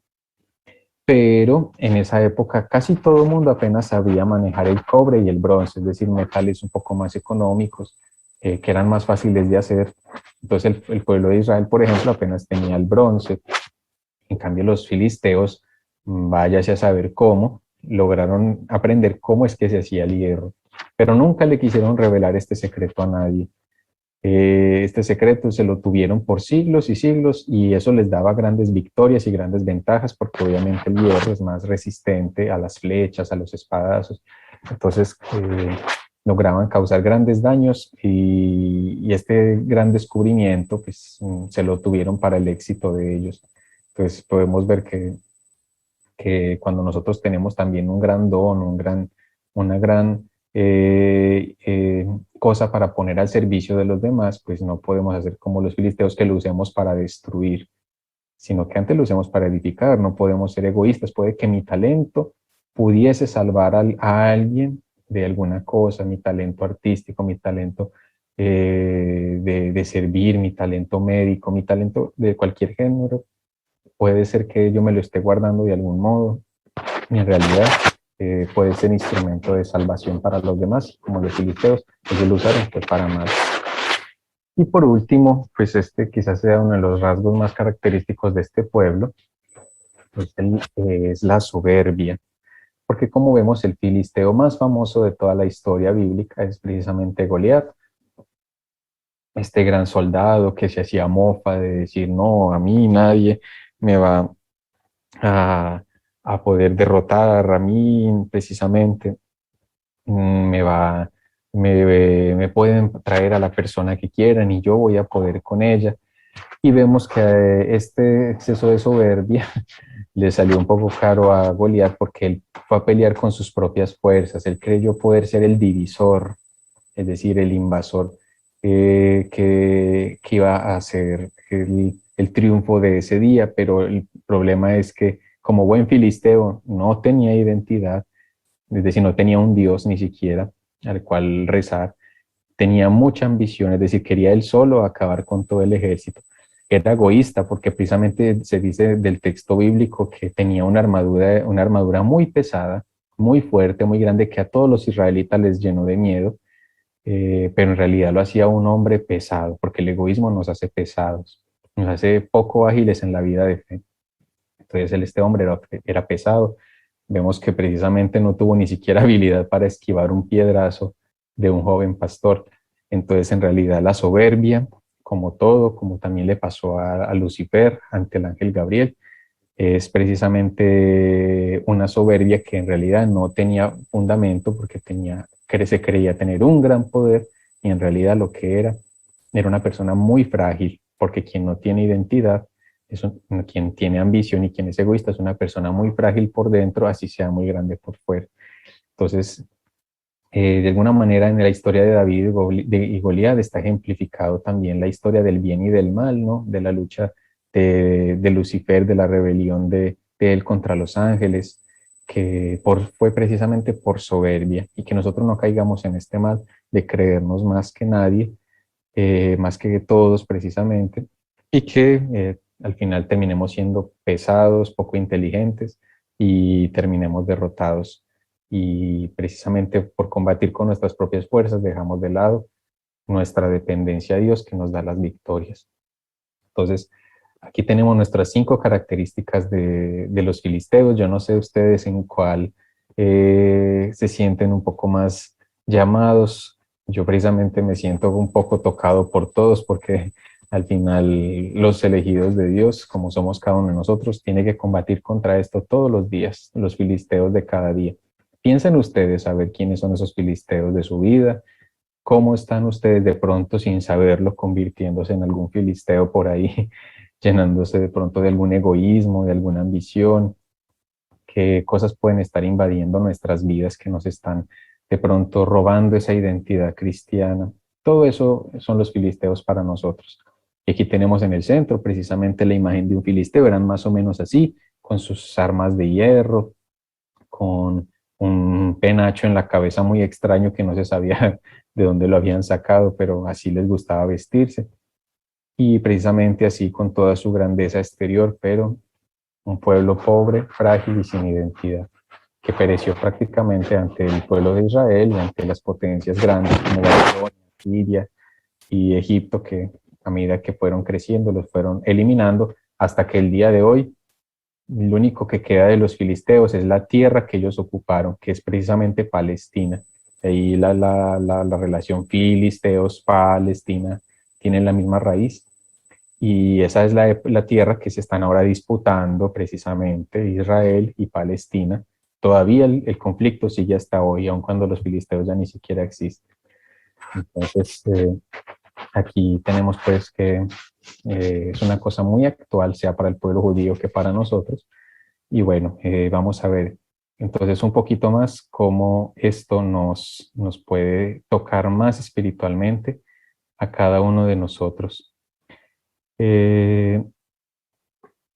Pero en esa época casi todo el mundo apenas sabía manejar el cobre y el bronce, es decir, metales un poco más económicos, que eran más fáciles de hacer. Entonces el pueblo de Israel, por ejemplo, apenas tenía el bronce. En cambio, los filisteos, váyase a saber cómo, lograron aprender cómo es que se hacía el hierro, pero nunca le quisieron revelar este secreto a nadie. Este secreto se lo tuvieron por siglos y siglos, y eso les daba grandes victorias y grandes ventajas, porque obviamente el hierro es más resistente a las flechas, a los espadazos. Entonces lograban causar grandes daños, y este gran descubrimiento pues, se lo tuvieron para el éxito de ellos. Entonces podemos ver que cuando nosotros tenemos también un gran don, una gran cosa para poner al servicio de los demás, pues no podemos hacer como los filisteos, que lo usemos para destruir, sino que antes lo usemos para edificar. No podemos ser egoístas. Puede que mi talento pudiese salvar a alguien de alguna cosa, mi talento artístico, mi talento de servir, mi talento médico, mi talento de cualquier género. Puede ser que yo me lo esté guardando de algún modo, y en realidad puede ser instrumento de salvación para los demás, como los filisteos, ellos lo usaron para mal. Y por último, pues este quizás sea uno de los rasgos más característicos de este pueblo, pues es la soberbia, porque como vemos, el filisteo más famoso de toda la historia bíblica es precisamente Goliat, este gran soldado que se hacía mofa de decir, no, a mí nadie me va a poder derrotar, a mí precisamente me pueden traer a la persona que quieran y yo voy a poder con ella. Y vemos que este exceso de soberbia le salió un poco caro a Goliat, porque él fue a pelear con sus propias fuerzas. Él creyó poder ser el divisor, es decir, el invasor, que iba a hacer el triunfo de ese día. Pero el problema es que, como buen filisteo, no tenía identidad, es decir, no tenía un dios ni siquiera al cual rezar. Tenía mucha ambición, es decir, quería él solo acabar con todo el ejército. Era egoísta, porque precisamente se dice del texto bíblico que tenía una armadura muy pesada, muy fuerte, muy grande, que a todos los israelitas les llenó de miedo, pero en realidad lo hacía un hombre pesado, porque el egoísmo nos hace pesados, nos hace poco ágiles en la vida de fe. Entonces este hombre era pesado. Vemos que precisamente no tuvo ni siquiera habilidad para esquivar un piedrazo de un joven pastor. Entonces, en realidad, la soberbia, como todo, como también le pasó a Lucifer ante el ángel Gabriel, es precisamente una soberbia que en realidad no tenía fundamento, porque se creía tener un gran poder, y en realidad lo que era una persona muy frágil, porque quien no tiene identidad, quien tiene ambición y quien es egoísta, es una persona muy frágil por dentro, así sea muy grande por fuera. Entonces, de alguna manera, en la historia de David y Goliat está ejemplificado también la historia del bien y del mal, ¿no? De la lucha de Lucifer, de la rebelión de de él contra los ángeles, que fue precisamente por soberbia, y que nosotros no caigamos en este mal de creernos más que nadie, más que todos precisamente, y que al final terminemos siendo pesados, poco inteligentes y terminemos derrotados. Y precisamente por combatir con nuestras propias fuerzas dejamos de lado nuestra dependencia a Dios, que nos da las victorias. Entonces, aquí tenemos nuestras 5 características de los filisteos. Yo no sé ustedes en cuál se sienten un poco más llamados. Yo precisamente me siento un poco tocado por todos, porque al final los elegidos de Dios, como somos cada uno de nosotros, tiene que combatir contra esto todos los días, los filisteos de cada día. Piensen ustedes a ver quiénes son esos filisteos de su vida. ¿Cómo están ustedes de pronto sin saberlo convirtiéndose en algún filisteo por ahí, llenándose de pronto de algún egoísmo, de alguna ambición? ¿Qué cosas pueden estar invadiendo nuestras vidas que nos están de pronto robando esa identidad cristiana? Todo eso son los filisteos para nosotros. Y aquí tenemos en el centro precisamente la imagen de un filisteo, eran más o menos así, con sus armas de hierro, con un penacho en la cabeza muy extraño que no se sabía de dónde lo habían sacado, pero así les gustaba vestirse. Y precisamente así con toda su grandeza exterior, pero un pueblo pobre, frágil y sin identidad, que pereció prácticamente ante el pueblo de Israel y ante las potencias grandes como Babilonia, Siria y Egipto, que a medida que fueron creciendo los fueron eliminando hasta que el día de hoy lo único que queda de los filisteos es la tierra que ellos ocuparon, que es precisamente Palestina. Ahí la relación filisteos-Palestina tienen la misma raíz. Y esa es la tierra que se están ahora disputando precisamente Israel y Palestina. Todavía el conflicto sigue hasta hoy, aun cuando los filisteos ya ni siquiera existen. Entonces, aquí tenemos pues que es una cosa muy actual, sea para el pueblo judío que para nosotros. Y bueno, vamos a ver entonces un poquito más cómo esto nos puede tocar más espiritualmente a cada uno de nosotros.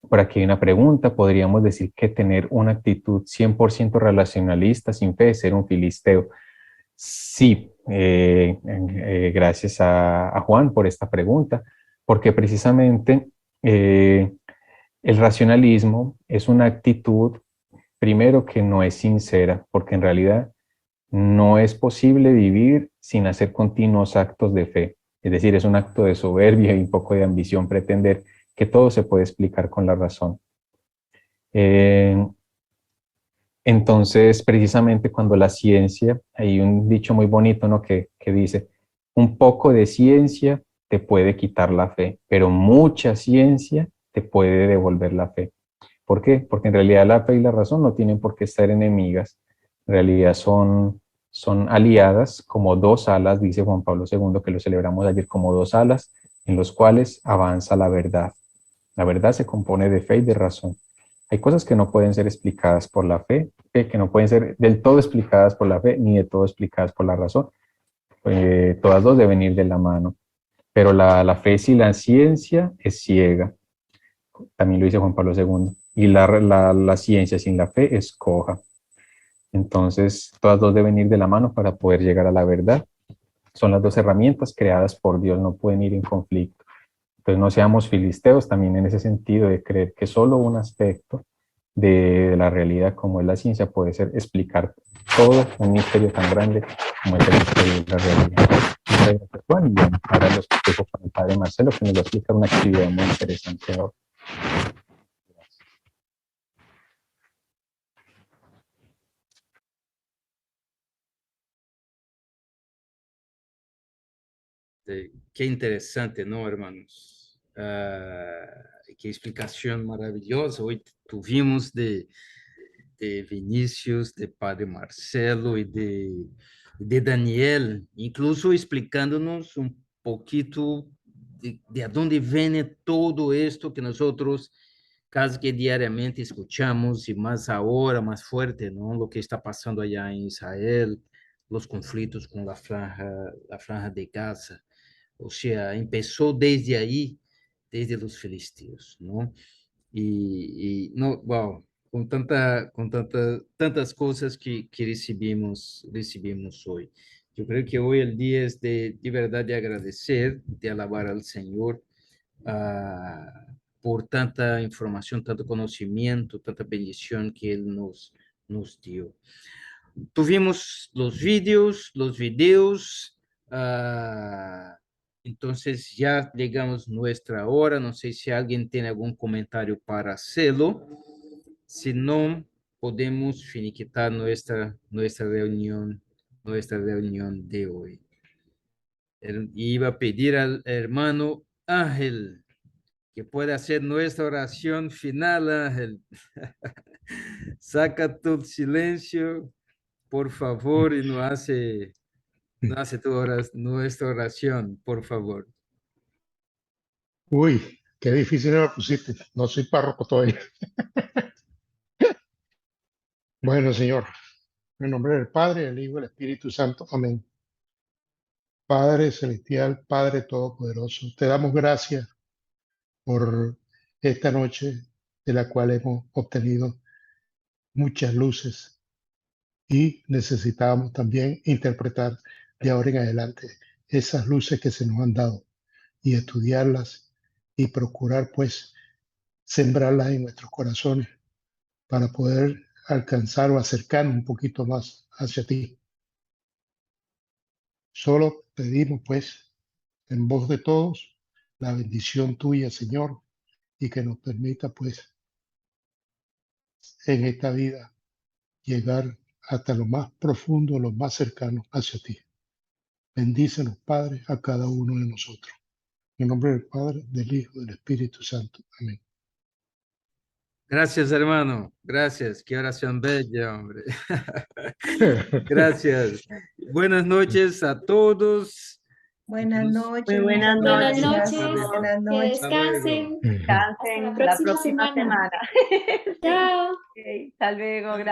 Por aquí hay una pregunta, ¿podríamos decir que tener una actitud 100% relacionalista sin fe es ser un filisteo? Sí, gracias a Juan por esta pregunta, porque precisamente el racionalismo es una actitud, primero, que no es sincera, porque en realidad no es posible vivir sin hacer continuos actos de fe. Es decir, es un acto de soberbia y un poco de ambición pretender que todo se puede explicar con la razón. Entonces, precisamente cuando la ciencia, hay un dicho muy bonito, ¿no? que dice, un poco de ciencia te puede quitar la fe, pero mucha ciencia te puede devolver la fe. ¿Por qué? Porque en realidad la fe y la razón no tienen por qué ser enemigas, en realidad son aliadas como dos alas, dice Juan Pablo II, que lo celebramos ayer, como dos alas en los cuales avanza la verdad. La verdad se compone de fe y de razón. Hay cosas que no pueden ser explicadas por la fe, que no pueden ser del todo explicadas por la fe, ni de todo explicadas por la razón. Todas dos deben ir de la mano. Pero la fe sin la ciencia es ciega. También lo dice Juan Pablo II. Y la ciencia sin la fe es coja. Entonces, todas dos deben ir de la mano para poder llegar a la verdad. Son las dos herramientas creadas por Dios, no pueden ir en conflicto. Entonces, no seamos filisteos también en ese sentido de creer que solo un aspecto de la realidad como es la ciencia puede ser explicar todo un misterio tan grande como es el misterio de la realidad. Entonces, bueno, y bueno, ahora los dejo con el padre Marcelo que nos va a explicar una actividad muy interesante ahora. Qué interesante, ¿no, hermanos? Qué explicación maravillosa. Hoy tuvimos de Vinícius, de Padre Marcelo y de Daniel, incluso explicándonos un poquito de dónde viene todo esto que nosotros casi que diariamente escuchamos y más ahora, más fuerte, ¿no? Lo que está pasando allá en Israel, los conflictos con la franja de Gaza. O sea, empezó desde ahí, desde los filisteos, ¿no? Y no, wow, tantas cosas que recibimos hoy. Yo creo que hoy el día es de verdad de agradecer, de alabar al Señor por tanta información, tanto conocimiento, tanta bendición que Él nos dio. Tuvimos los videos, entonces ya llegamos nuestra hora. No sé si alguien tiene algún comentario para hacerlo. Si no, podemos finiquitar nuestra reunión de hoy. Iba a pedir al hermano Ángel que pueda hacer nuestra oración final, Ángel. Saca tu silencio, por favor, y nos hace nuestra oración, por favor. Uy, qué difícil me lo pusiste. No soy párroco todavía. Bueno, Señor, en el nombre del Padre, del Hijo y del Espíritu Santo. Amén. Padre Celestial, Padre Todopoderoso, te damos gracias por esta noche de la cual hemos obtenido muchas luces y necesitábamos también interpretar de ahora en adelante esas luces que se nos han dado y estudiarlas y procurar pues sembrarlas en nuestros corazones para poder alcanzar o acercarnos un poquito más hacia ti. Solo pedimos pues en voz de todos la bendición tuya, Señor, y que nos permita pues en esta vida llegar hasta lo más profundo, lo más cercano hacia ti. Bendícenos, Padre, a cada uno de nosotros. En nombre del Padre, del Hijo y del Espíritu Santo. Amén. Gracias, hermano. Gracias. Qué oración bella, hombre. Gracias. Buenas noches a todos. Buenas noches. Muy buenas Buenas noches. noches. Buenas Que noches. descansen. Descansen Hasta la próxima semana. Chao. Ok, hasta luego. Gracias.